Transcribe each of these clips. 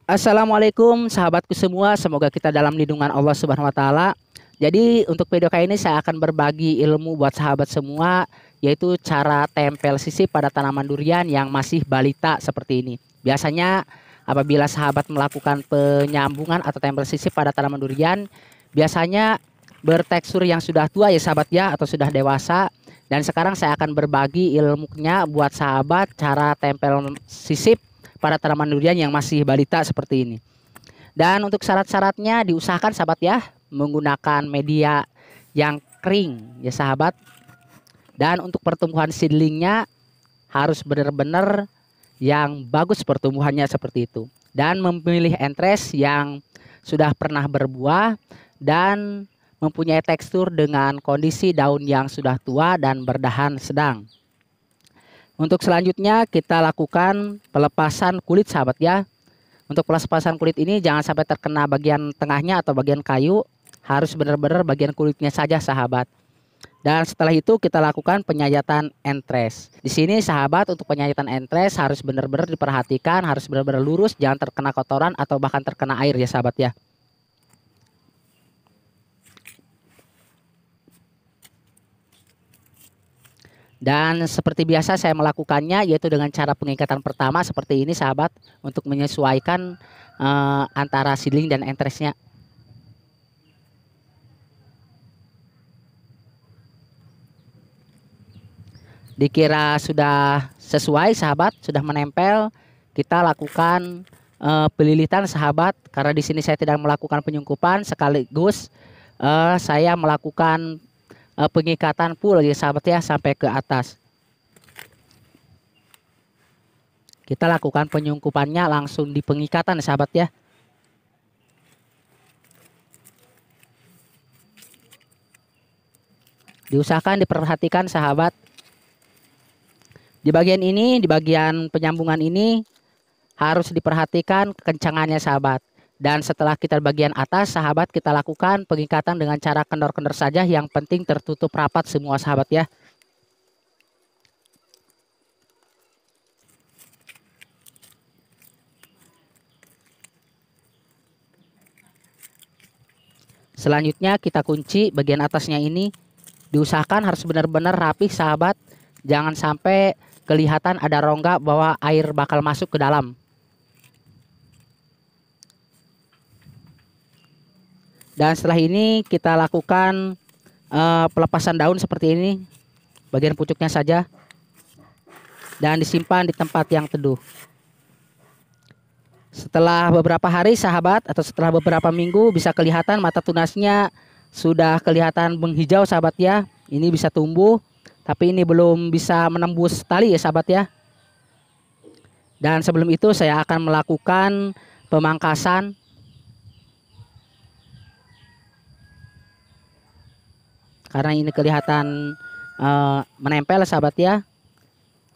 Assalamualaikum sahabatku semua, semoga kita dalam lindungan Allah Subhanahu wa taala. Jadi untuk video kali ini saya akan berbagi ilmu buat sahabat semua, yaitu cara tempel sisip pada tanaman durian yang masih balita seperti ini. Biasanya apabila sahabat melakukan penyambungan atau tempel sisip pada tanaman durian, biasanya bertekstur yang sudah tua ya sahabat ya, atau sudah dewasa. Dan sekarang saya akan berbagi ilmunya buat sahabat cara tempel sisip pada tanaman durian yang masih balita seperti ini. Dan untuk syarat-syaratnya diusahakan sahabat ya menggunakan media yang kering ya sahabat. Dan untuk pertumbuhan seedlingnya harus benar-benar yang bagus pertumbuhannya seperti itu. Dan memilih entres yang sudah pernah berbuah dan mempunyai tekstur dengan kondisi daun yang sudah tua dan berdahan sedang. Untuk selanjutnya kita lakukan pelepasan kulit sahabat ya. Untuk pelepasan kulit ini jangan sampai terkena bagian tengahnya atau bagian kayu, harus benar-benar bagian kulitnya saja sahabat. Dan setelah itu kita lakukan penyayatan entres. Di sini sahabat untuk penyayatan entres harus benar-benar diperhatikan, harus benar-benar lurus, jangan terkena kotoran atau bahkan terkena air ya sahabat ya. Dan seperti biasa saya melakukannya yaitu dengan cara pengikatan pertama seperti ini sahabat, untuk menyesuaikan antara seedling dan entresnya. Dikira sudah sesuai sahabat, sudah menempel, kita lakukan pelilitan sahabat. Karena di sini saya tidak melakukan penyungkupan, sekaligus saya melakukan pengikatan full ya sahabat ya sampai ke atas. Kita lakukan penyungkupannya langsung di pengikatan sahabat ya. Diusahakan diperhatikan sahabat. Di bagian ini, di bagian penyambungan ini harus diperhatikan kencangannya sahabat. Dan setelah kita bagian atas sahabat, kita lakukan pengikatan dengan cara kendor-kendor saja, yang penting tertutup rapat semua sahabat ya. Selanjutnya kita kunci bagian atasnya ini, diusahakan harus benar-benar rapih sahabat. Jangan sampai kelihatan ada rongga bahwa air bakal masuk ke dalam. Dan setelah ini kita lakukan pelepasan daun seperti ini, bagian pucuknya saja, dan disimpan di tempat yang teduh. Setelah beberapa hari sahabat, atau setelah beberapa minggu, bisa kelihatan mata tunasnya sudah kelihatan menghijau sahabat ya. Ini bisa tumbuh, tapi ini belum bisa menembus tali ya sahabat ya. Dan sebelum itu saya akan melakukan pemangkasan. Karena ini kelihatan menempel sahabat ya,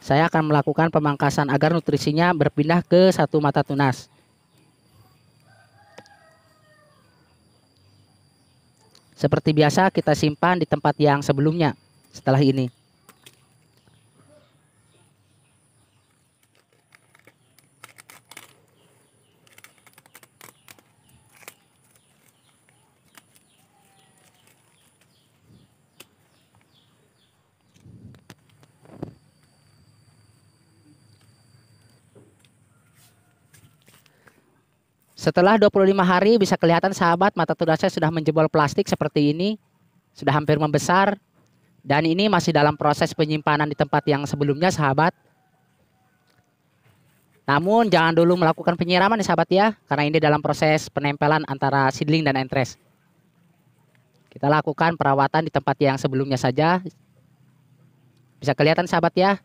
saya akan melakukan pemangkasan agar nutrisinya berpindah ke satu mata tunas. Seperti biasa kita simpan di tempat yang sebelumnya setelah ini. Setelah 25 hari bisa kelihatan sahabat, mata tunasnya sudah menjebol plastik seperti ini, sudah hampir membesar. Dan ini masih dalam proses penyimpanan di tempat yang sebelumnya sahabat. Namun jangan dulu melakukan penyiraman ya sahabat ya, karena ini dalam proses penempelan antara seedling dan entres. Kita lakukan perawatan di tempat yang sebelumnya saja. Bisa kelihatan sahabat ya,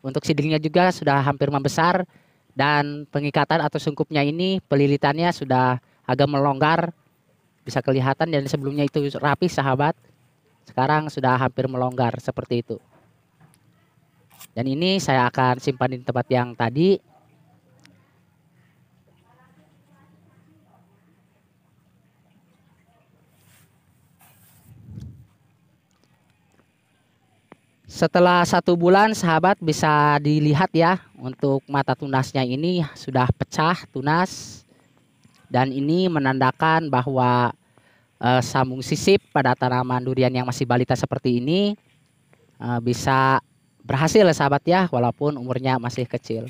untuk seedlingnya juga sudah hampir membesar. Dan pengikatan atau sungkupnya ini, pelilitannya sudah agak melonggar. Bisa kelihatan, dan sebelumnya itu rapi sahabat, sekarang sudah hampir melonggar seperti itu. Dan ini saya akan simpan di tempat yang tadi. Setelah 1 bulan sahabat bisa dilihat ya, untuk mata tunasnya ini sudah pecah tunas Dan ini menandakan bahwa sambung sisip pada tanaman durian yang masih balita seperti ini bisa berhasil ya sahabat ya, walaupun umurnya masih kecil.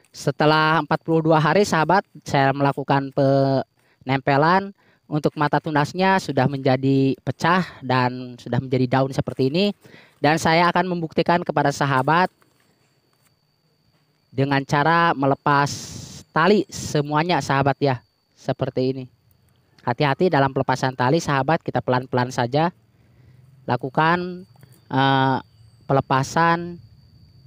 Setelah 42 hari sahabat, saya melakukan penempelan. Untuk mata tunasnya sudah menjadi pecah dan sudah menjadi daun seperti ini. Dan saya akan membuktikan kepada sahabat dengan cara melepas tali semuanya sahabat ya. Seperti ini. Hati-hati dalam pelepasan tali sahabat, kita pelan-pelan saja. Lakukan pelepasan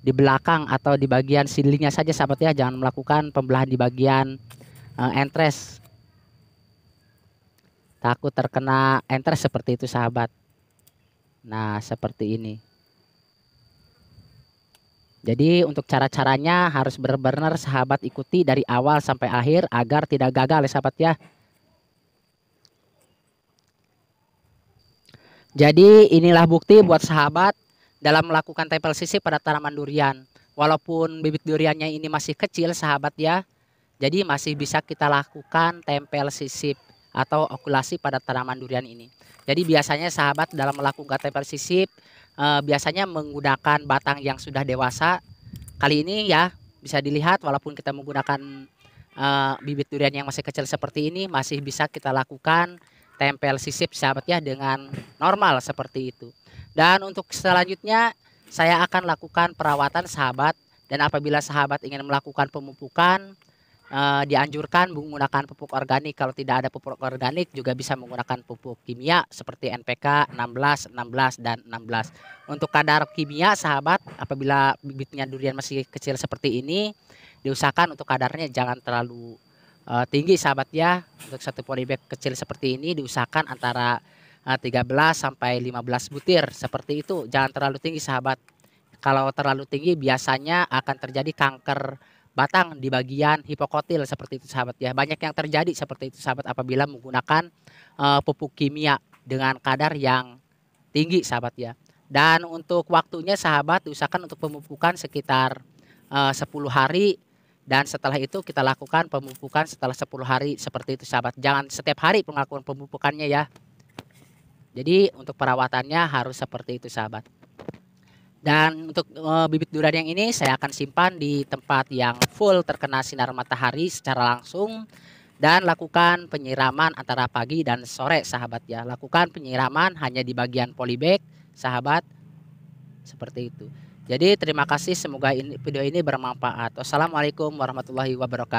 di belakang atau di bagian sidlingnya saja sahabat ya. Jangan melakukan pembelahan di bagian entres. Takut terkena entres seperti itu sahabat. Nah seperti ini. Jadi untuk cara-caranya harus benar-benar sahabat ikuti dari awal sampai akhir agar tidak gagal ya sahabat ya. Jadi inilah bukti buat sahabat dalam melakukan tempel sisip pada tanaman durian. Walaupun bibit duriannya ini masih kecil sahabat ya. Jadi masih bisa kita lakukan tempel sisip atau okulasi pada tanaman durian ini. Jadi biasanya sahabat dalam melakukan tempel sisip biasanya menggunakan batang yang sudah dewasa. Kali ini ya bisa dilihat walaupun kita menggunakan bibit durian yang masih kecil seperti ini, masih bisa kita lakukan tempel sisip sahabat ya dengan normal seperti itu. Dan untuk selanjutnya saya akan lakukan perawatan sahabat. Dan apabila sahabat ingin melakukan pemupukan, dianjurkan menggunakan pupuk organik. Kalau tidak ada pupuk organik juga bisa menggunakan pupuk kimia seperti NPK 16, 16 dan 16. Untuk kadar kimia sahabat, apabila bibitnya durian masih kecil seperti ini, diusahakan untuk kadarnya jangan terlalu tinggi sahabat ya. Untuk satu polybag kecil seperti ini diusahakan antara 13 sampai 15 butir seperti itu. Jangan terlalu tinggi sahabat. Kalau terlalu tinggi biasanya akan terjadi kanker batang di bagian hipokotil seperti itu sahabat ya. Banyak yang terjadi seperti itu sahabat apabila menggunakan pupuk kimia dengan kadar yang tinggi sahabat ya. Dan untuk waktunya sahabat diusahakan untuk pemupukan sekitar 10 hari. Dan setelah itu kita lakukan pemupukan setelah 10 hari seperti itu sahabat. Jangan setiap hari pengakuan pemupukannya ya. Jadi untuk perawatannya harus seperti itu sahabat. Dan untuk bibit durian yang ini saya akan simpan di tempat yang full terkena sinar matahari secara langsung. Dan lakukan penyiraman antara pagi dan sore sahabat ya. Lakukan penyiraman hanya di bagian polybag sahabat. Seperti itu. Jadi terima kasih, semoga video ini bermanfaat. Wassalamualaikum warahmatullahi wabarakatuh.